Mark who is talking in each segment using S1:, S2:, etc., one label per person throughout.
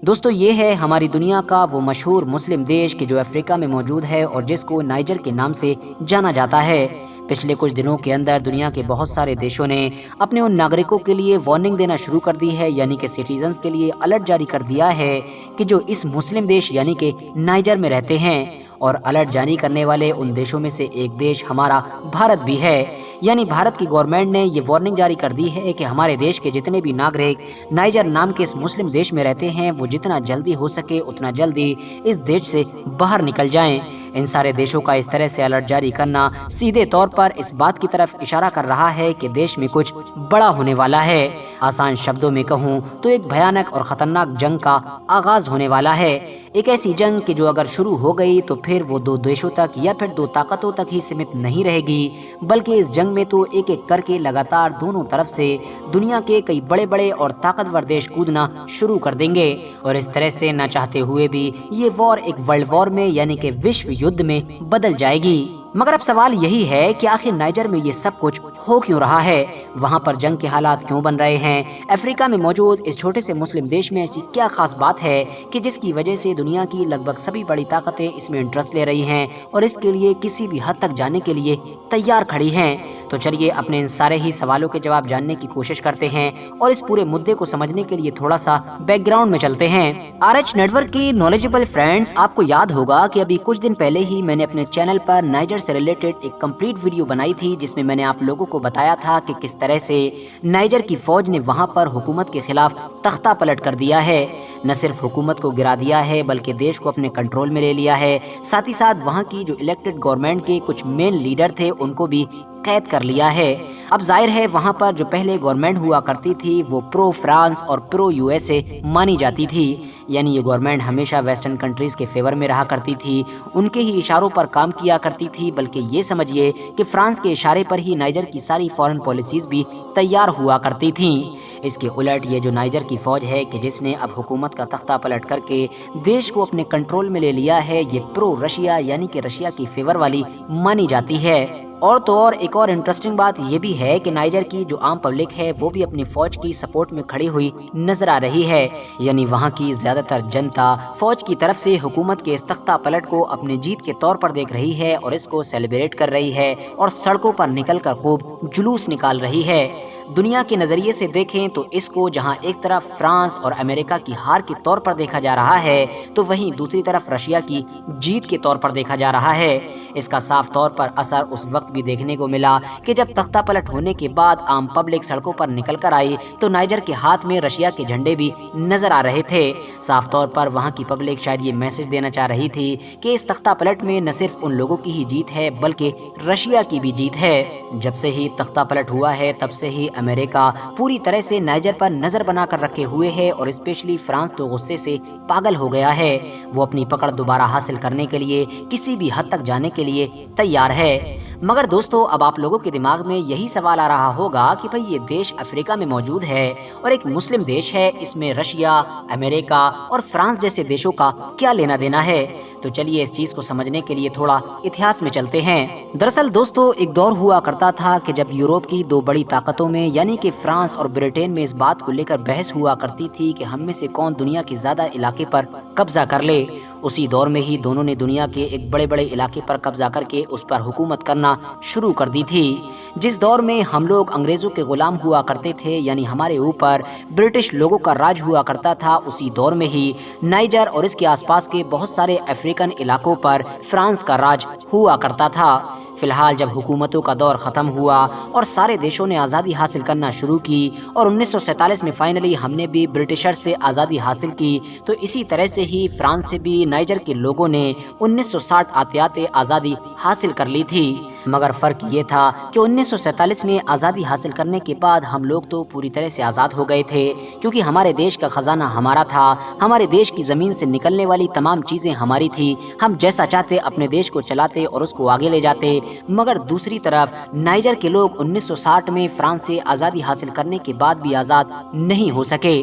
S1: دوستو یہ ہے ہماری دنیا کا وہ مشہور مسلم دیش کہ جو افریقہ میں موجود ہے اور جس کو نائجر کے نام سے جانا جاتا ہے۔ پچھلے کچھ دنوں کے اندر دنیا کے بہت سارے دیشوں نے اپنے ان ناگرکوں کے لیے وارننگ دینا شروع کر دی ہے، یعنی کہ سٹیزنز کے لیے الرٹ جاری کر دیا ہے کہ جو اس مسلم دیش یعنی کہ نائجر میں رہتے ہیں، اور الرٹ جاری کرنے والے ان دیشوں میں سے ایک دیش ہمارا بھارت بھی ہے۔ یعنی بھارت کی گورنمنٹ نے یہ وارننگ جاری کر دی ہے کہ ہمارے دیش کے جتنے بھی ناگرک نائجر نام کے اس مسلم دیش میں رہتے ہیں وہ جتنا جلدی ہو سکے اتنا جلدی اس دیش سے باہر نکل جائیں۔ ان سارے دیشوں کا اس طرح سے الرٹ جاری کرنا سیدھے طور پر اس بات کی طرف اشارہ کر رہا ہے کہ دیش میں کچھ بڑا ہونے والا ہے۔ آسان شبدوں میں کہوں تو ایک بھیانک اور خطرناک جنگ کا آغاز ہونے والا ہے۔ ایک ایسی جنگ کہ جو اگر شروع ہو گئی تو پھر وہ دو دیشوں تک یا پھر دو طاقتوں تک ہی سمت نہیں رہے گی، بلکہ اس جنگ میں تو ایک ایک کر کے لگاتار دونوں طرف سے دنیا کے کئی بڑے بڑے اور طاقتور دیش کودنا شروع کر دیں گے، اور اس طرح سے نہ چاہتے ہوئے بھی یہ وار ایک ورلڈ وار میں یعنی کہ وشو یدھ میں بدل جائے گی۔ مگر اب سوال یہی ہے کہ آخر نائجر میں یہ سب کچھ ہو کیوں رہا ہے؟ وہاں پر جنگ کے حالات کیوں بن رہے ہیں؟ افریقہ میں موجود اس چھوٹے سے مسلم دیش میں ایسی کیا خاص بات ہے کہ جس کی وجہ سے دنیا کی لگ بھگ سبھی بڑی طاقتیں اس میں انٹرسٹ لے رہی ہیں اور اس کے لیے کسی بھی حد تک جانے کے لیے تیار کھڑی ہیں؟ تو چلیے اپنے ان سارے ہی سوالوں کے جواب جاننے کی کوشش کرتے ہیں اور اس پورے مدعے کو سمجھنے کے لیے تھوڑا سا بیک گراؤنڈ میں چلتے ہیں۔ RH نیٹ ورک کی نالجبل فرینڈز، آپ کو یاد ہوگا کہ ابھی کچھ دن پہلے ہی میں نے اپنے چینل پر نائجر سے ریلیٹڈ ایک کمپلیٹ ویڈیو بنائی تھی جس میں نے آپ لوگوں کو بتایا تھا کہ کس طرح سے نائجر کی فوج نے وہاں پر حکومت کے خلاف تختہ پلٹ کر دیا ہے۔ نہ صرف حکومت کو گرا دیا ہے بلکہ دیش کو اپنے کنٹرول میں لے لیا ہے، ساتھ ہی ساتھ وہاں کی جو الیکٹڈ گورنمنٹ کے کچھ مین لیڈر تھے ان کو بھی قید کر لیا ہے۔ اب ظاہر ہے وہاں پر جو پہلے گورنمنٹ ہوا کرتی تھی وہ پرو فرانس اور پرو USA مانی جاتی تھی، یعنی یہ گورنمنٹ ہمیشہ ویسٹرن کنٹریز کے فیور میں رہا کرتی تھی، ان کے ہی اشاروں پر کام کیا کرتی تھی، بلکہ یہ سمجھیے کہ فرانس کے اشارے پر ہی نائجر کی ساری فارن پالیسیز بھی تیار ہوا کرتی تھیں۔ اس کے الٹ یہ جو نائجر کی فوج ہے کہ جس نے اب حکومت کا تختہ پلٹ کر کے دیش کو اپنے کنٹرول میں لے لیا ہے، یہ پرو رشیا یعنی کہ رشیا کی فیور والی مانی جاتی ہے۔ اور تو اور ایک اور انٹرسٹنگ بات یہ بھی ہے کہ نائجر کی جو عام پبلک ہے وہ بھی اپنی فوج کی سپورٹ میں کھڑی ہوئی نظر آ رہی ہے، یعنی وہاں کی زیادہ تر جنتا فوج کی طرف سے حکومت کے اس تختہ پلٹ کو اپنی جیت کے طور پر دیکھ رہی ہے اور اس کو سیلیبریٹ کر رہی ہے اور سڑکوں پر نکل کر خوب جلوس نکال رہی ہے۔ دنیا کے نظریے سے دیکھیں تو اس کو جہاں ایک طرف فرانس اور امریکہ کی ہار کے طور پر دیکھا جا رہا ہے تو وہیں دوسری طرف رشیا کی جیت کے طور پر دیکھا جا رہا ہے۔ اس کا صاف طور پر اثر اس وقت بھی دیکھنے کو ملا کہ جب تختہ پلٹ ہونے کے بعد عام پبلک سڑکوں پر نکل کر آئی تو نائجر کے ہاتھ میں رشیا کے جھنڈے بھی نظر آ رہے تھے۔ صاف طور پر وہاں کی پبلک شاید یہ میسج دینا چاہ رہی تھی کہ اس تختہ پلٹ میں نہ صرف ان لوگوں کی ہی جیت ہے بلکہ رشیا کی بھی جیت ہے۔ جب سے ہی تختہ پلٹ ہوا ہے تب سے ہی امریکہ پوری طرح سے نائجر پر نظر بنا کر رکھے ہوئے ہے، اور اسپیشلی فرانس تو غصے سے پاگل ہو گیا ہے۔ وہ اپنی پکڑ دوبارہ حاصل کرنے کے لیے کسی بھی حد تک جانے کے لیے تیار ہے۔ مگر دوستو اب آپ لوگوں کے دماغ میں یہی سوال آ رہا ہوگا کہ بھئی یہ دیش افریقہ میں موجود ہے اور ایک مسلم دیش ہے، اس میں رشیا، امریکہ اور فرانس جیسے دیشوں کا کیا لینا دینا ہے؟ تو چلیے اس چیز کو سمجھنے کے لیے تھوڑا اتہاس میں چلتے ہیں۔ دراصل دوستو ایک دور ہوا کرتا تھا کہ جب یورپ کی دو بڑی طاقتوں میں یعنی کہ فرانس اور برطانیہ میں اس بات کو لے کر بحث ہوا کرتی تھی کہ ہم میں سے کون دنیا کے زیادہ علاقے پر قبضہ کر لے۔ اسی دور میں ہی دونوں نے دنیا کے ایک بڑے بڑے علاقے پر قبضہ کر کے اس پر حکومت کرنا شروع کر دی تھی۔ جس دور میں ہم لوگ انگریزوں کے غلام ہوا کرتے تھے، یعنی ہمارے اوپر برٹش لوگوں کا راج ہوا کرتا تھا، اسی دور میں ہی نائجر اور اس کے آس پاس کے بہت سارے افریقن علاقوں پر فرانس کا راج ہوا کرتا تھا۔ فی الحال جب حکومتوں کا دور ختم ہوا اور سارے دیشوں نے آزادی حاصل کرنا شروع کی اور 1947 میں فائنلی ہم نے بھی برٹشر سے آزادی حاصل کی، تو اسی طرح سے ہی فرانس سے بھی نائجر کے لوگوں نے 1960 آتے آتے آزادی حاصل کر لی تھی۔ مگر فرق یہ تھا کہ 1947 میں آزادی حاصل کرنے کے بعد ہم لوگ تو پوری طرح سے آزاد ہو گئے تھے، کیونکہ ہمارے دیش کا خزانہ ہمارا تھا، ہمارے دیش کی زمین سے نکلنے والی تمام چیزیں ہماری تھی، ہم جیسا چاہتے اپنے دیش کو چلاتے اور اس کو آگے لے جاتے۔ مگر دوسری طرف نائجر کے لوگ 1960 میں فرانس سے آزادی حاصل کرنے کے بعد بھی آزاد نہیں ہو سکے۔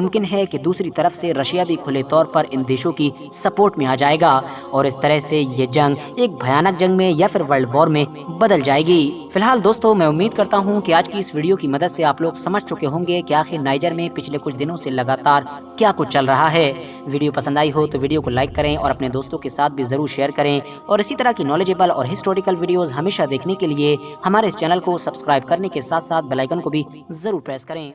S1: ممکن ہے کہ دوسری طرف سے رشیا بھی کھلے طور پر ان دیشوں کی سپورٹ میں آ جائے گا اور اس طرح سے یہ جنگ ایک بھیانک جنگ میں یا پھر ورلڈ وار میں بدل جائے گی۔ فی الحال دوستو، میں امید کرتا ہوں کہ آج کی اس ویڈیو کی مدد سے آپ لوگ سمجھ چکے ہوں گے کہ آخر نائجر میں پچھلے کچھ دنوں سے لگاتار کیا کچھ چل رہا ہے۔ ویڈیو پسند آئی ہو تو ویڈیو کو لائک کریں اور اپنے دوستوں کے ساتھ بھی ضرور شیئر کریں، اور اسی طرح کی نالجیبل اور ہسٹوریکل ویڈیوز ہمیشہ دیکھنے کے لیے ہمارے اس چینل کو سبسکرائب کرنے کے ساتھ ساتھ بیل آئیکن کو بھی ضرور پریس کریں۔